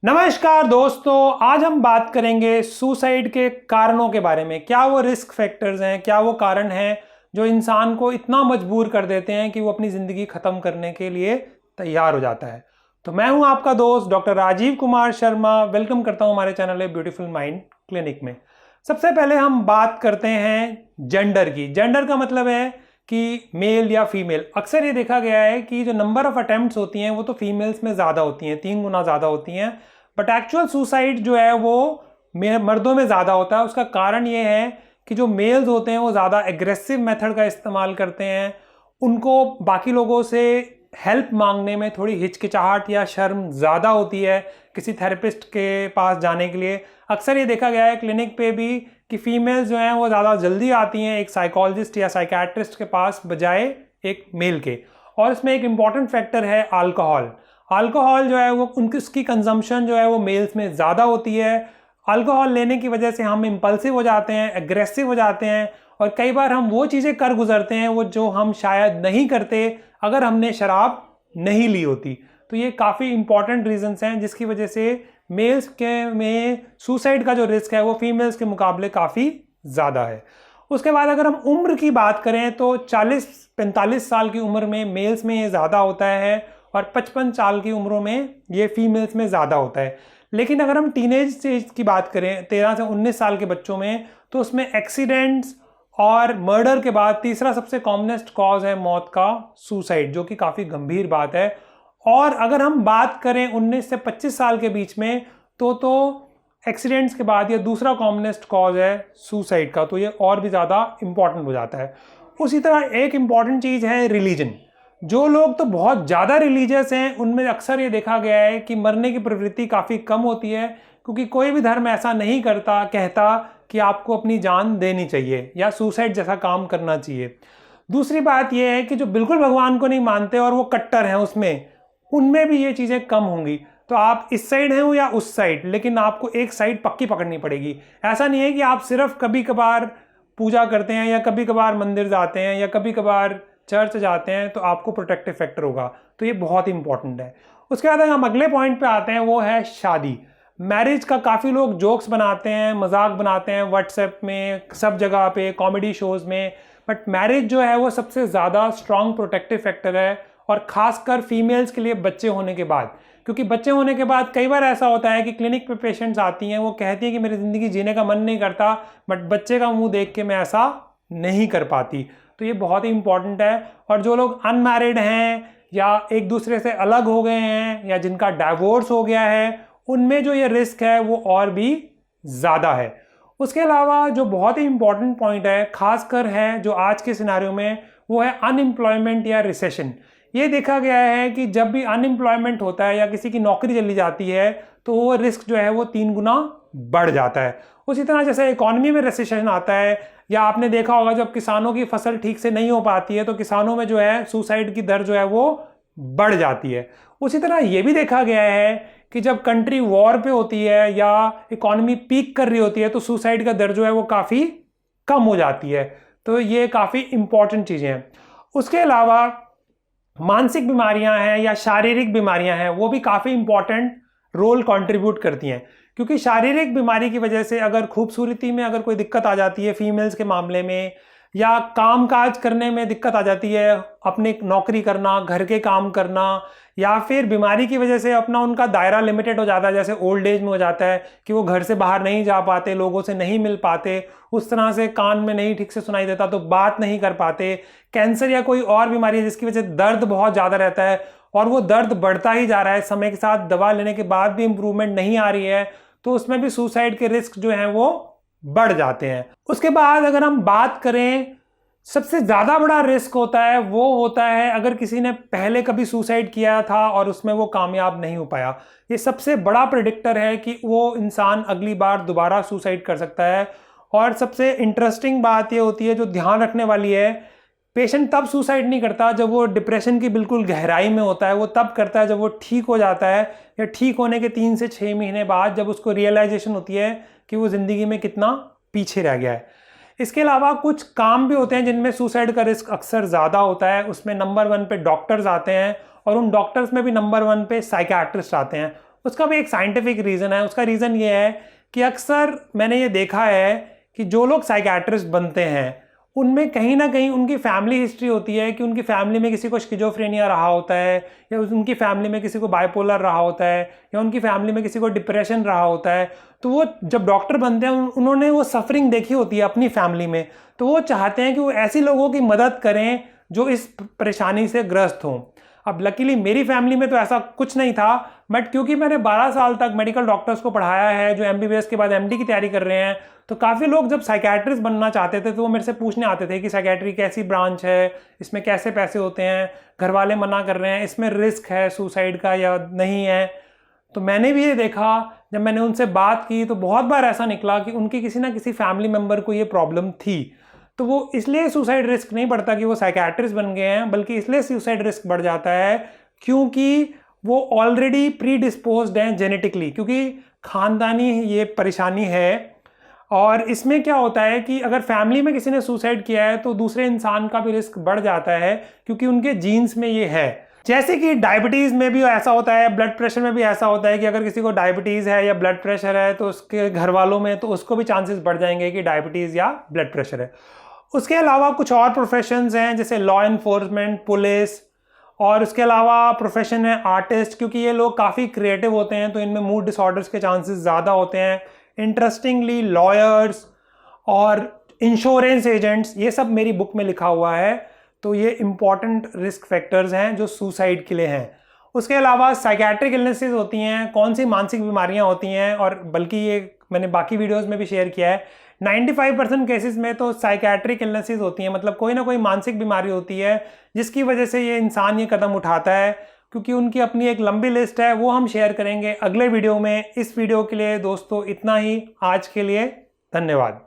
नमस्कार दोस्तों, आज हम बात करेंगे सुसाइड के कारणों के बारे में। क्या वो रिस्क फैक्टर्स हैं, क्या वो कारण हैं जो इंसान को इतना मजबूर कर देते हैं कि वो अपनी ज़िंदगी ख़त्म करने के लिए तैयार हो जाता है। तो मैं हूं आपका दोस्त डॉक्टर राजीव कुमार शर्मा। वेलकम करता हूं हमारे चैनल है ब्यूटीफुल माइंड क्लिनिक में। सबसे पहले हम बात करते हैं जेंडर की। जेंडर का मतलब है कि मेल या फीमेल। अक्सर ये देखा गया है कि जो नंबर ऑफ अटेम्प्ट्स होती हैं वो तो फीमेल्स में ज़्यादा होती हैं, 3 गुना ज़्यादा होती हैं, बट एक्चुअल सुसाइड जो है वो मर्दों में ज़्यादा होता है। उसका कारण ये है कि जो मेल्स होते हैं वो ज़्यादा एग्रेसिव मेथड का इस्तेमाल करते हैं। उनको बाकी लोगों से हेल्प मांगने में थोड़ी हिचकिचाहट या शर्म ज़्यादा होती है किसी थेरेपिस्ट के पास जाने के लिए। अक्सर ये देखा गया है क्लिनिक पे भी कि फीमेल्स जो हैं वो ज़्यादा जल्दी आती हैं एक साइकोलॉजिस्ट या साइकेट्रिस्ट के पास बजाय एक मेल के। और इसमें एक इम्पॉर्टेंट फैक्टर है अल्कोहल। अल्कोहल जो है वो उसकी कंजम्पशन जो है वो मेल्स में ज़्यादा होती है। अल्कोहल लेने की वजह से हम इम्पल्सिव हो जाते हैं, एग्रेसिव हो जाते हैं, और कई बार हम वो चीज़ें कर गुजरते हैं वो जो हम शायद नहीं करते अगर हमने शराब नहीं ली होती। तो ये काफ़ी इंपॉर्टेंट रीजंस हैं जिसकी वजह से मेल्स के में सुसाइड का जो रिस्क है वो फीमेल्स के मुकाबले काफ़ी ज़्यादा है। उसके बाद अगर हम उम्र की बात करें तो 40-45 साल की उम्र में मेल्स में ये ज़्यादा होता है और 55 साल की उम्रों में ये फीमेल्स में ज़्यादा होता है। लेकिन अगर हम टीनेज स्टेज की बात करें 13 से 19 साल के बच्चों में, तो उसमें एक्सीडेंट्स और मर्डर के बाद तीसरा सबसे कॉमनेस्ट कॉज है मौत का सुसाइड, जो कि काफ़ी गंभीर बात है। और अगर हम बात करें 19 से 25 साल के बीच में तो एक्सीडेंट्स के बाद ये दूसरा कॉमनेस्ट कॉज है सुसाइड का, तो ये और भी ज़्यादा इम्पॉर्टेंट हो जाता है। उसी तरह एक इम्पॉर्टेंट चीज़ है रिलीजन। जो लोग तो बहुत ज़्यादा रिलीजियस हैं उनमें अक्सर ये देखा गया है कि मरने की प्रवृत्ति काफ़ी कम होती है, क्योंकि कोई भी धर्म ऐसा नहीं कहता कि आपको अपनी जान देनी चाहिए या सुसाइड जैसा काम करना चाहिए। दूसरी बात यह है कि जो बिल्कुल भगवान को नहीं मानते और वो कट्टर हैं उनमें भी ये चीज़ें कम होंगी। तो आप इस साइड हैं या उस साइड, लेकिन आपको एक साइड पक्की पकड़नी पड़ेगी। ऐसा नहीं है कि आप सिर्फ कभी कभार पूजा करते हैं या कभी कभार मंदिर जाते हैं या कभी कभार चर्च जाते हैं तो आपको प्रोटेक्टिव फैक्टर होगा। तो ये बहुत इंपॉर्टेंट है। उसके बाद हम अगले पॉइंट पे आते हैं, वो है शादी। मैरिज का काफ़ी लोग जोक्स बनाते हैं, मजाक बनाते हैं व्हाट्सएप में, सब जगह पे, कॉमेडी शोज़ में, बट मैरिज जो है वो सबसे ज़्यादा स्ट्रॉन्ग प्रोटेक्टिव फैक्टर है, और ख़ासकर फीमेल्स के लिए बच्चे होने के बाद। क्योंकि बच्चे होने के बाद कई बार ऐसा होता है कि क्लिनिक पे पेशेंट्स आती हैं, वो कहती हैं कि मेरी ज़िंदगी जीने का मन नहीं करता, बट बच्चे का मुंह देख के मैं ऐसा नहीं कर पाती। तो ये बहुत ही इंपॉर्टेंट है। और जो लोग अनमैरिड हैं या एक दूसरे से अलग हो गए हैं या जिनका डाइवोर्स हो गया है, उनमें जो ये रिस्क है वो और भी ज़्यादा है। उसके अलावा जो बहुत ही इंपॉर्टेंट पॉइंट है, खासकर है जो आज के सिनारियो में, वो है अनएम्प्लॉयमेंट या रिसेशन। ये देखा गया है कि जब भी अनएम्प्लॉयमेंट होता है या किसी की नौकरी चली जाती है तो वो रिस्क जो है वो 3 गुना बढ़ जाता है। उसी तरह जैसे इकोनॉमी में रिसेशन आता है, या आपने देखा होगा जब किसानों की फसल ठीक से नहीं हो पाती है तो किसानों में जो है सुसाइड की दर जो है वो बढ़ जाती है। उसी तरह ये भी देखा गया है कि जब कंट्री वॉर पे होती है या इकोनॉमी पीक कर रही होती है तो सुसाइड का दर जो है वो काफ़ी कम हो जाती है। तो ये काफ़ी इंपॉर्टेंट चीज़ें हैं। उसके अलावा मानसिक बीमारियां हैं या शारीरिक बीमारियां हैं, वो भी काफ़ी इंपॉर्टेंट रोल कंट्रीब्यूट करती हैं। क्योंकि शारीरिक बीमारी की वजह से अगर खूबसूरती में अगर कोई दिक्कत आ जाती है फीमेल्स के मामले में, या काम काज करने में दिक्कत आ जाती है, अपनी नौकरी करना, घर के काम करना, या फिर बीमारी की वजह से अपना उनका दायरा लिमिटेड हो जाता है, जैसे ओल्ड एज में हो जाता है कि वो घर से बाहर नहीं जा पाते, लोगों से नहीं मिल पाते, उस तरह से कान में नहीं ठीक से सुनाई देता तो बात नहीं कर पाते। कैंसर या कोई और बीमारी है जिसकी वजह से दर्द बहुत ज़्यादा रहता है और वो दर्द बढ़ता ही जा रहा है, समय के साथ दवा लेने के बाद भी इम्प्रूवमेंट नहीं आ रही है, तो उसमें भी सुसाइड के रिस्क जो हैं वो बढ़ जाते हैं। उसके बाद अगर हम बात करें, सबसे ज़्यादा बड़ा रिस्क होता है वो होता है अगर किसी ने पहले कभी सुसाइड किया था और उसमें वो कामयाब नहीं हो पाया। ये सबसे बड़ा प्रेडिक्टर है कि वो इंसान अगली बार दोबारा सुसाइड कर सकता है। और सबसे इंटरेस्टिंग बात ये होती है, जो ध्यान रखने वाली है, पेशेंट तब सुसाइड नहीं करता जब वो डिप्रेशन की बिल्कुल गहराई में होता है, वो तब करता है जब वो ठीक हो जाता है, या ठीक होने के 3 से 6 महीने बाद जब उसको रियलाइजेशन होती है कि वो ज़िंदगी में कितना पीछे रह गया है। इसके अलावा कुछ काम भी होते हैं जिनमें सुसाइड का रिस्क अक्सर ज़्यादा होता है। उसमें नंबर 1 पे डॉक्टर्स आते हैं, और उन डॉक्टर्स में भी नंबर 1 पे साइकियाट्रिस्ट आते हैं। उसका भी एक साइंटिफिक रीज़न है। उसका रीज़न ये है कि अक्सर मैंने ये देखा है कि जो लोग साइकियाट्रिस्ट बनते हैं उनमें कहीं ना कहीं उनकी फैमिली हिस्ट्री होती है कि उनकी फैमिली में किसी को स्किज़ोफ्रेनिया रहा होता है, या उनकी फैमिली में किसी को बाइपोलर रहा होता है, या उनकी फैमिली में किसी को डिप्रेशन रहा होता है। तो वो जब डॉक्टर बनते हैं उन्होंने वो सफरिंग देखी होती है अपनी फैमिली में, तो वो चाहते हैं कि वो ऐसी लोगों की मदद करें जो इस परेशानी से ग्रस्त हों। अब लकीली मेरी फैमिली में तो ऐसा कुछ नहीं था, बट क्योंकि मैंने 12 साल तक मेडिकल डॉक्टर्स को पढ़ाया है जो MBBS के बाद MD की तैयारी कर रहे हैं, तो काफ़ी लोग जब साइकियाट्रिस्ट बनना चाहते थे तो वो मेरे से पूछने आते थे कि साइकियाट्री कैसी ब्रांच है, इसमें कैसे पैसे होते हैं, घर वाले मना कर रहे हैं, इसमें रिस्क है सुसाइड का या नहीं है। तो मैंने भी ये देखा, जब मैंने उनसे बात की तो बहुत बार ऐसा निकला कि उनकी किसी ना किसी फैमिली मेम्बर को ये प्रॉब्लम थी। तो वो इसलिए सुसाइड रिस्क नहीं बढ़ता कि वो साइकियाट्रिस्ट बन गए हैं, बल्कि इसलिए सुसाइड रिस्क बढ़ जाता है क्योंकि वो ऑलरेडी प्री डिस्पोज्ड हैं जेनेटिकली, क्योंकि खानदानी ये परेशानी है। और इसमें क्या होता है कि अगर फैमिली में किसी ने सुसाइड किया है तो दूसरे इंसान का भी रिस्क बढ़ जाता है क्योंकि उनके जीन्स में ये है। जैसे कि डायबिटीज़ में भी ऐसा होता है, ब्लड प्रेशर में भी ऐसा होता है कि अगर किसी को डायबिटीज़ है या ब्लड प्रेशर है तो उसके घर वालों में तो उसको भी चांसेस बढ़ जाएंगे कि डायबिटीज़ या ब्लड प्रेशर है। उसके अलावा कुछ और प्रोफेशंस हैं जैसे लॉ इन्फोर्समेंट, पुलिस, और उसके अलावा प्रोफेशन है आर्टिस्ट, क्योंकि ये लोग काफ़ी क्रिएटिव होते हैं तो इनमें मूड डिसऑर्डर्स के चांसेस ज़्यादा होते हैं। इंटरेस्टिंगली लॉयर्स और इंश्योरेंस एजेंट्स, ये सब मेरी बुक में लिखा हुआ है। तो ये इंपॉर्टेंट रिस्क फैक्टर्स हैं जो सुसाइड के लिए हैं। उसके अलावा साइकियाट्रिक इलनेसेस होती हैं, कौन सी मानसिक बीमारियां होती हैं, और बल्कि ये मैंने बाकी वीडियोस में भी शेयर किया है, 95% केसेस में तो साइकियाट्रिक इलनेसेस होती हैं, मतलब कोई ना कोई मानसिक बीमारी होती है जिसकी वजह से ये इंसान ये कदम उठाता है, क्योंकि उनकी अपनी एक लंबी लिस्ट है, वो हम शेयर करेंगे अगले वीडियो में। इस वीडियो के लिए दोस्तों इतना ही, आज के लिए धन्यवाद।